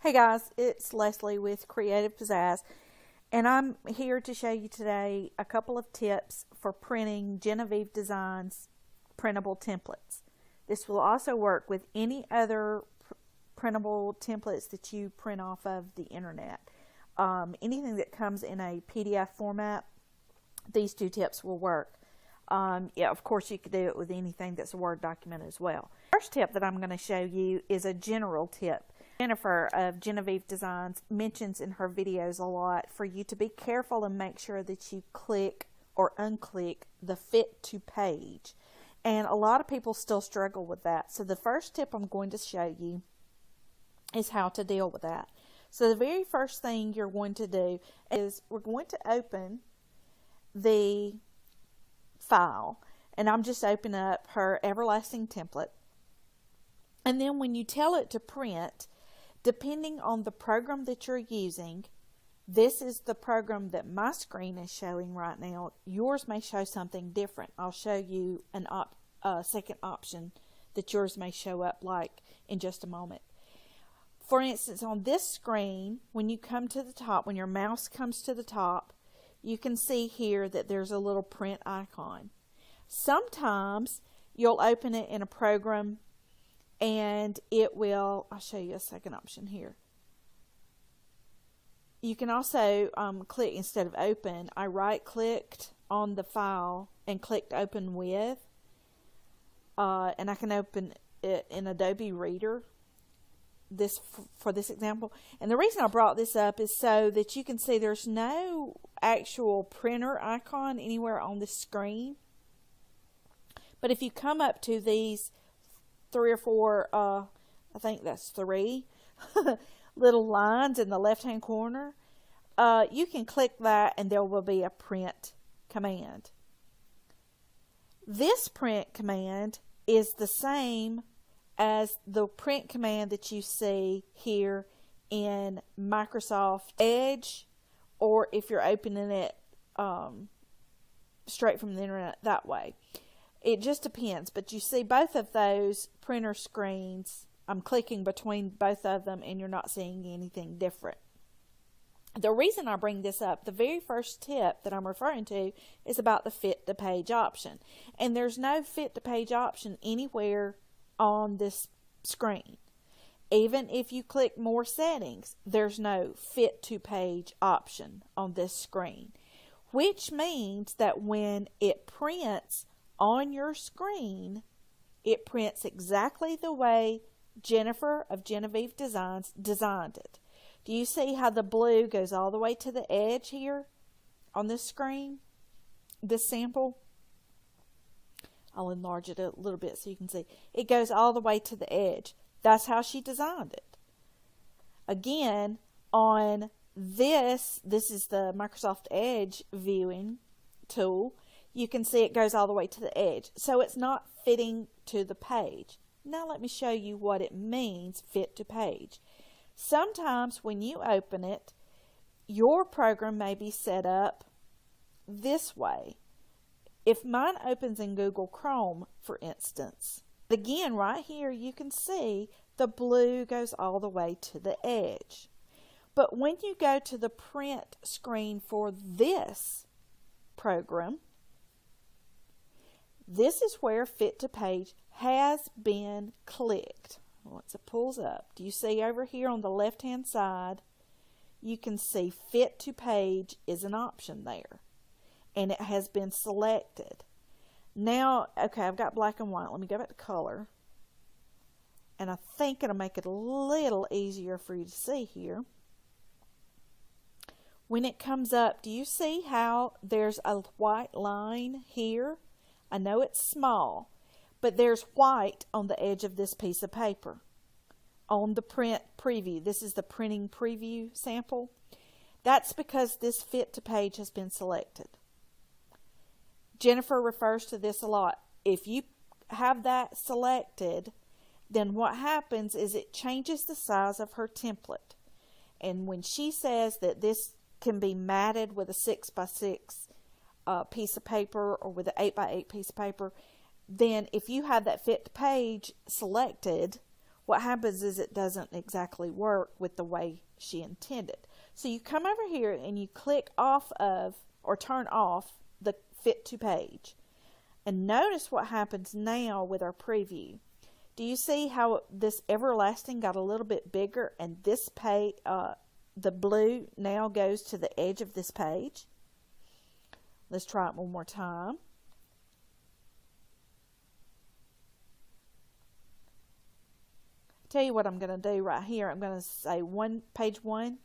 Hey guys, it's Leslie with Creative Pizzazz, and I'm here to show you today a couple of tips for printing Genevieve Designs printable templates. This will also work with any other printable templates that you print off of the internet. Anything that comes in a PDF format, these two tips will work. Yeah, of course you could do it with anything that's a Word document as well. First tip that I'm going to show you is a general tip. Jennifer of Genevieve Designs mentions in her videos a lot for you to be careful and make sure that you click or unclick the fit to page. And a lot of people still struggle with that. So the first tip I'm going to show you is how to deal with that. So the very first thing you're going to do is we're going to open the file, and I'm just opening up her everlasting template. And then when you tell it to print, depending on the program that you're using, this is the program that my screen is showing right now. Yours may show something different. I'll show you a second option that yours may show up like in just a moment. For instance, on this screen, when you come to the top, when your mouse comes to the top, you can see here that there's a little print icon. Sometimes you'll open it in a program and it will, I'll show you a second option here. You can also click, instead of open, I right clicked on the file and clicked open with, and I can open it in Adobe Reader for this example. And the reason I brought this up is so that you can see there's no actual printer icon anywhere on the screen. But if you come up to these 3 or 4, I think that's 3 little lines in the left hand corner, you can click that and there will be a print command. This print command is the same as the print command that you see here in Microsoft Edge, or if you're opening it straight from the internet that way. It just depends, but you see both of those printer screens. I'm clicking between both of them and you're not seeing anything different. The reason I bring this up, the very first tip that I'm referring to is about the fit to page option. And there's no fit to page option anywhere on this screen. Even if you click more settings, there's no fit to page option on this screen, which means that when it prints on your screen, it prints exactly the way Jennifer of Genevieve Designs designed it. Do you see how the blue goes all the way to the edge here on this screen, this sample? I'll enlarge it a little bit so you can see. It goes all the way to the edge. That's how she designed it. Again, on this is the Microsoft Edge viewing tool. You can see it goes all the way to the edge. So it's not fitting to the page. Now let me show you what it means, fit to page. Sometimes when you open it, your program may be set up this way. If mine opens in Google Chrome, for instance, again right here you can see the blue goes all the way to the edge. But when you go to the print screen for this program, this is where fit to page has been clicked. Once it pulls up, do you see over here on the left hand side, you can see fit to page is an option there, and it has been selected. Now, okay, I've got black and white. Let me go back to color, and I think it'll make it a little easier for you to see here. When it comes up, do you see how there's a white line here? I know it's small, but there's white on the edge of this piece of paper. On the print preview, this is the printing preview sample. That's because this fit to page has been selected. Jennifer refers to this a lot. If you have that selected, then what happens is it changes the size of her template. And when she says that this can be matted with a 6x6 piece of paper or with an 8x8 piece of paper, then if you have that fit to page selected, what happens is it doesn't exactly work with the way she intended. So you come over here and you click off of or turn off the fit to page. And notice what happens now with our preview. Do you see how this everlasting got a little bit bigger, and this page, the blue now goes to the edge of this page? Let's try it one more time. Tell you what I'm going to do right here. I'm going to say page 1,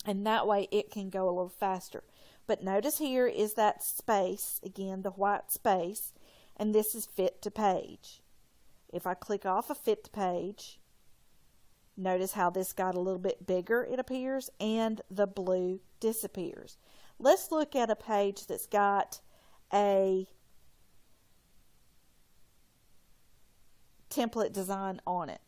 and that way it can go a little faster. But notice here is that space, again, the white space, and this is fit to page. If I click off of fit to page, notice how this got a little bit bigger, it appears, and the blue disappears. Let's look at a page that's got a template design on it.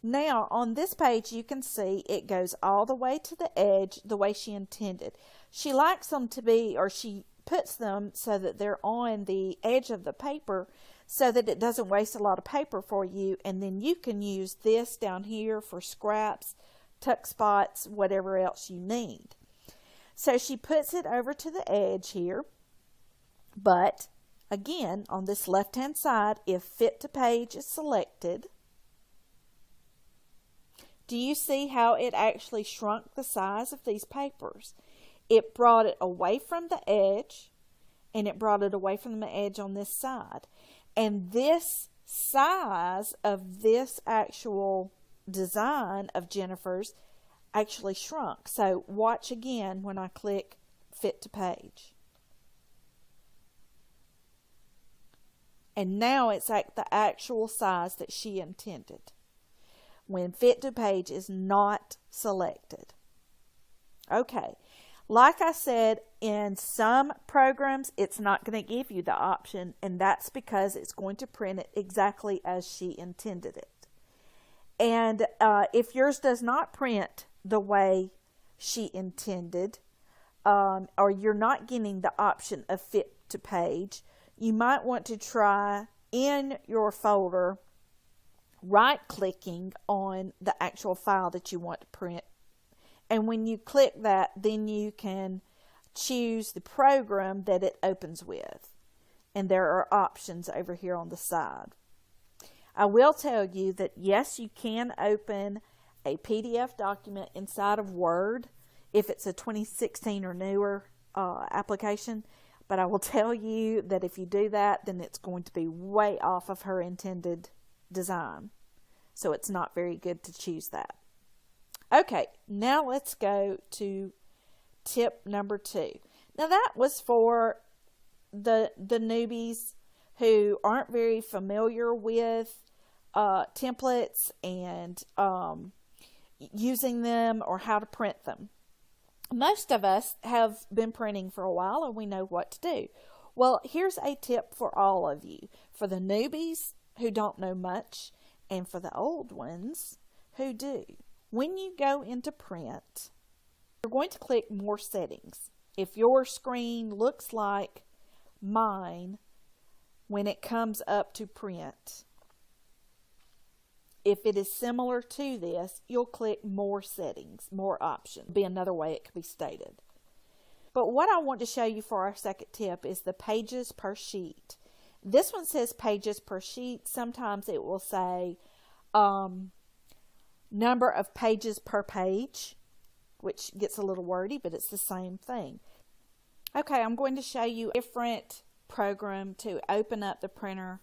Now, on this page, you can see it goes all the way to the edge the way she intended. She likes them to be, or she puts them so that they're on the edge of the paper so that it doesn't waste a lot of paper for you, and then you can use this down here for scraps, tuck spots, whatever else you need. So she puts it over to the edge here, but again, on this left-hand side, if fit to page is selected, do you see how it actually shrunk the size of these papers? It brought it away from the edge, and it brought it away from the edge on this side. And this size of this actual design of Jennifer's actually shrunk. So watch again when I click fit to page. And now it's at the actual size that she intended when fit to page is not selected. Okay. Like I said, in some programs, it's not going to give you the option, and that's because it's going to print it exactly as she intended it. And if yours does not print the way she intended, or you're not getting the option of fit to page, you might want to try in your folder right-clicking on the actual file that you want to print. And when you click that, then you can choose the program that it opens with. And there are options over here on the side. I will tell you that yes, you can open a PDF document inside of Word if it's a 2016 or newer application. But I will tell you that if you do that, then it's going to be way off of her intended design. So it's not very good to choose that. Okay, now let's go to tip number 2. Now that was for the newbies who aren't very familiar with templates and using them or how to print them. Most of us have been printing for a while and we know what to do. Well, here's a tip for all of you. For the newbies who don't know much and for the old ones who do. When you go into print, you're going to click more settings. If your screen looks like mine when it comes up to print, if it is similar to this, you'll click more settings, more options. Be another way it could be stated. But what I want to show you for our second tip is the pages per sheet. This one says pages per sheet. Sometimes it will say number of pages per page, which gets a little wordy, but it's the same thing. Okay, I'm going to show you a different program to open up the printer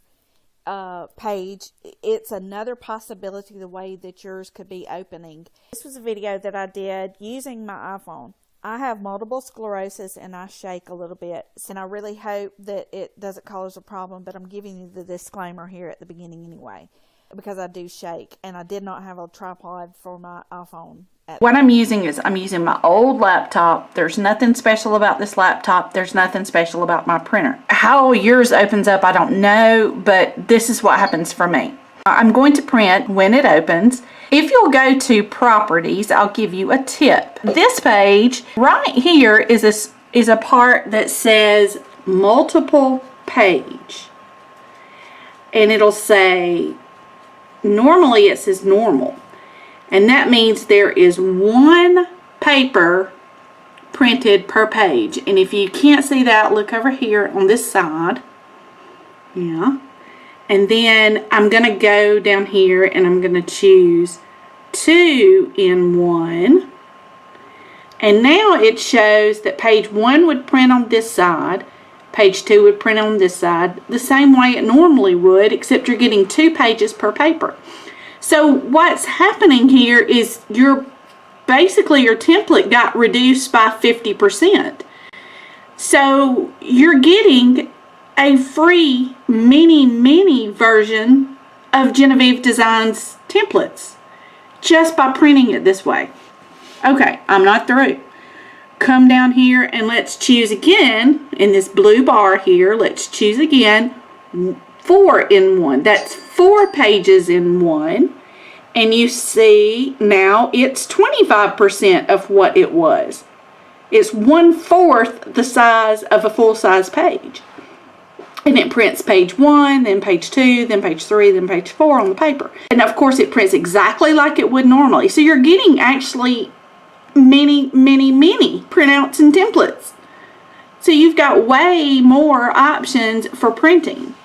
page. It's another possibility the way that yours could be opening. This was a video that I did using my iPhone. I have multiple sclerosis and I shake a little bit, and I really hope that it doesn't cause a problem, but I'm giving you the disclaimer here at the beginning anyway, because I do shake, and I did not have a tripod for my iPhone. What I'm using is I'm using my old laptop. There's nothing special about this laptop. There's nothing special about my printer. How yours opens up, I don't know, but this is what happens for me. I'm going to print when it opens. If you'll go to properties, I'll give you a tip. This page right here is a part that says multiple page. And it'll say normally it says normal. And that means there is one paper printed per page. And if you can't see that, look over here on this side. Yeah. And then I'm going to go down here and I'm going to choose 2 in 1. And now it shows that page 1 would print on this side, page 2 would print on this side, the same way it normally would, except you're getting 2 pages per paper. So what's happening here is basically your template got reduced by 50%. So you're getting a free mini version of Genevieve Designs templates just by printing it this way. Okay, I'm not through. Come down here and let's choose again in this blue bar here. Let's choose again 4 in 1. That's 4 pages in 1. And you see now it's 25% of what it was. It's 1/4 the size of a full-size page. And it prints page 1, then page 2, then page 3, then page 4 on the paper. And of course it prints exactly like it would normally. So you're getting actually many printouts and templates. So you've got way more options for printing.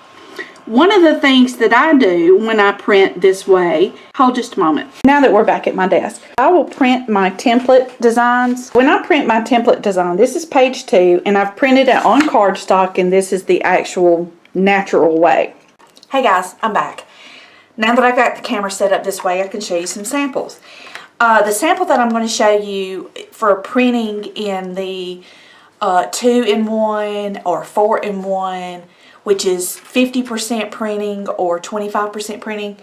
One of the things that I do when I print this way, hold just a moment. Now that we're back at my desk, I will print my template designs. When I print my template design, this is page 2 and I've printed it on cardstock and this is the actual natural way. Hey guys, I'm back. Now that I've got the camera set up this way, I can show you some samples. The sample that I'm going to show you for printing in the 2 in 1 or 4 in 1, which is 50% printing or 25% printing,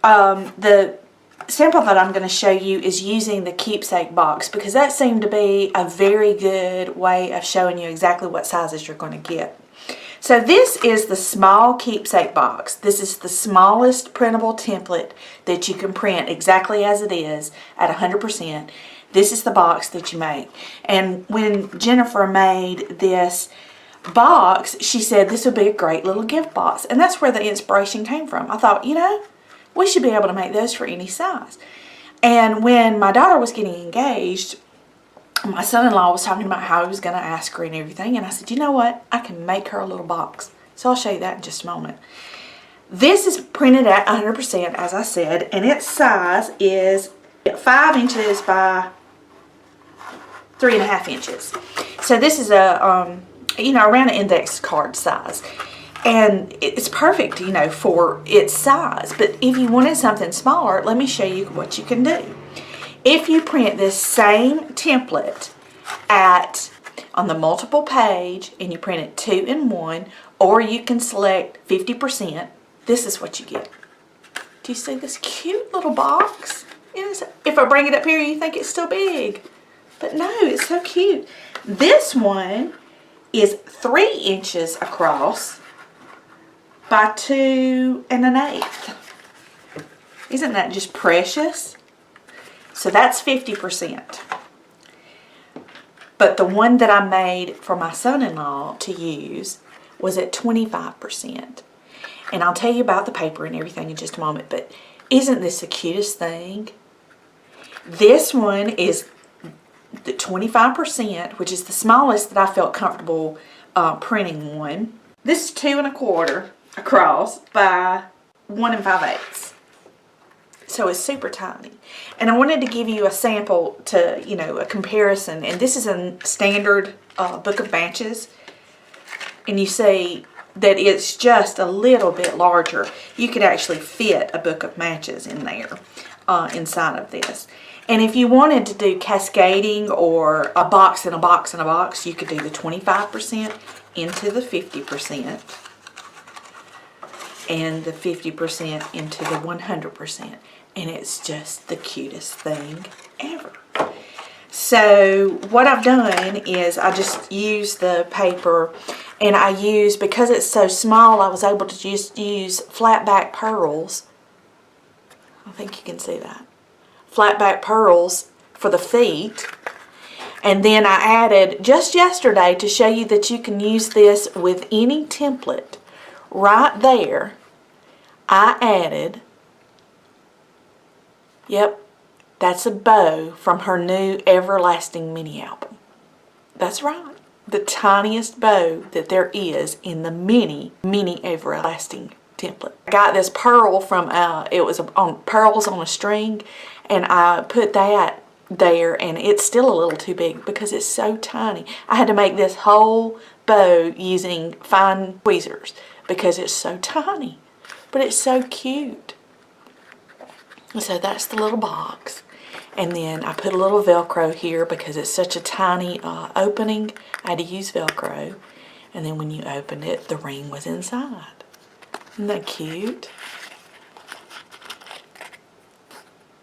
the sample that I'm going to show you is using the keepsake box because that seemed to be a very good way of showing you exactly what sizes you're going to get. So this is the small keepsake box. This is the smallest printable template that you can print exactly as it is at 100%. This is the box that you make. And when Jennifer made this box, she said this would be a great little gift box. And that's where the inspiration came from. I thought, you know, we should be able to make those for any size. And when my daughter was getting engaged, my son-in-law was talking about how he was going to ask her and everything. And I said, you know what? I can make her a little box. So I'll show you that in just a moment. This is printed at 100%, as I said. And its size is 5 inches by 3.5 inches. So this is a, you know, around an index card size. And it's perfect, you know, for its size. But if you wanted something smaller, let me show you what you can do. If you print this same template on the multiple page and you print it 2 in 1, or you can select 50%, this is what you get. Do you see this cute little box? If I bring it up here, you think it's still big. But no, it's so cute. This one is 3 inches across by 2 1/8. Isn't that just precious? So that's 50%. But the one that I made for my son-in-law to use was at 25%. And I'll tell you about the paper and everything in just a moment, but isn't this the cutest thing? This one is the 25%, which is the smallest that I felt comfortable printing one. This is 2 1/4 across by 1 5/8. So it's super tiny. And I wanted to give you a sample to, you know, a comparison. And this is a standard book of matches. And you see that it's just a little bit larger. You could actually fit a book of matches in there, inside of this. And if you wanted to do cascading or a box and a box and a box, you could do the 25% into the 50% and the 50% into the 100%. And it's just the cutest thing ever. So what I've done is I just used the paper, and I used, because it's so small, I was able to just use flat back pearls. I think you can see that. Flat back pearls for the feet. And then I added, just yesterday, to show you that you can use this with any template, right there, I added Yep, that's a bow from her new Everlasting mini album. That's right. The tiniest bow that there is in the mini Everlasting template. I got this pearl from, it was on pearls on a string, and I put that there, and it's still a little too big because it's so tiny. I had to make this whole bow using fine tweezers because it's so tiny, but it's so cute. So that's the little box. And then I put a little Velcro here because it's such a tiny opening. I had to use Velcro. And then when you opened it, the ring was inside. Isn't that cute?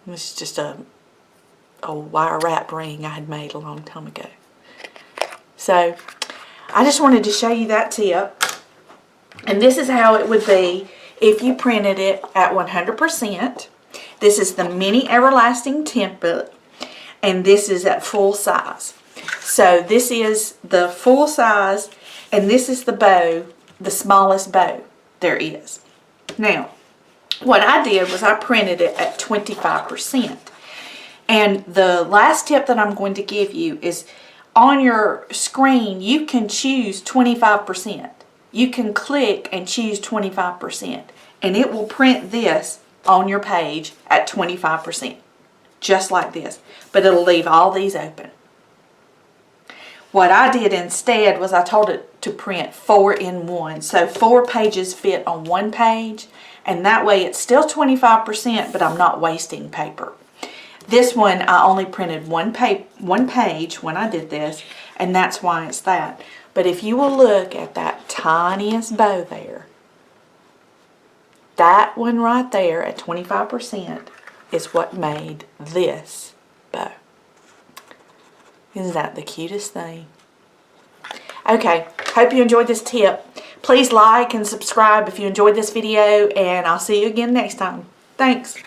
This is just a wire wrap ring I had made a long time ago. So I just wanted to show you that tip. And this is how it would be if you printed it at 100%. This is the mini Everlasting template, and this is at full size. So this is the full size, and this is the bow, the smallest bow there is. Now, what I did was I printed it at 25%. And the last tip that I'm going to give you is on your screen, you can choose 25%. You can click and choose 25%, and it will print this on your page at 25%, just like this, but it'll leave all these open. What I did instead was I told it to print 4 in 1, so 4 pages fit on one page, and that way it's still 25%, but I'm not wasting paper. This one I only printed one page when I did this, and that's why it's that. But if you will look at that tiniest bow there, that one right there at 25% is what made this bow. Isn't that the cutest thing? Okay, hope you enjoyed this tip. Please like and subscribe if you enjoyed this video, and I'll see you again next time. Thanks.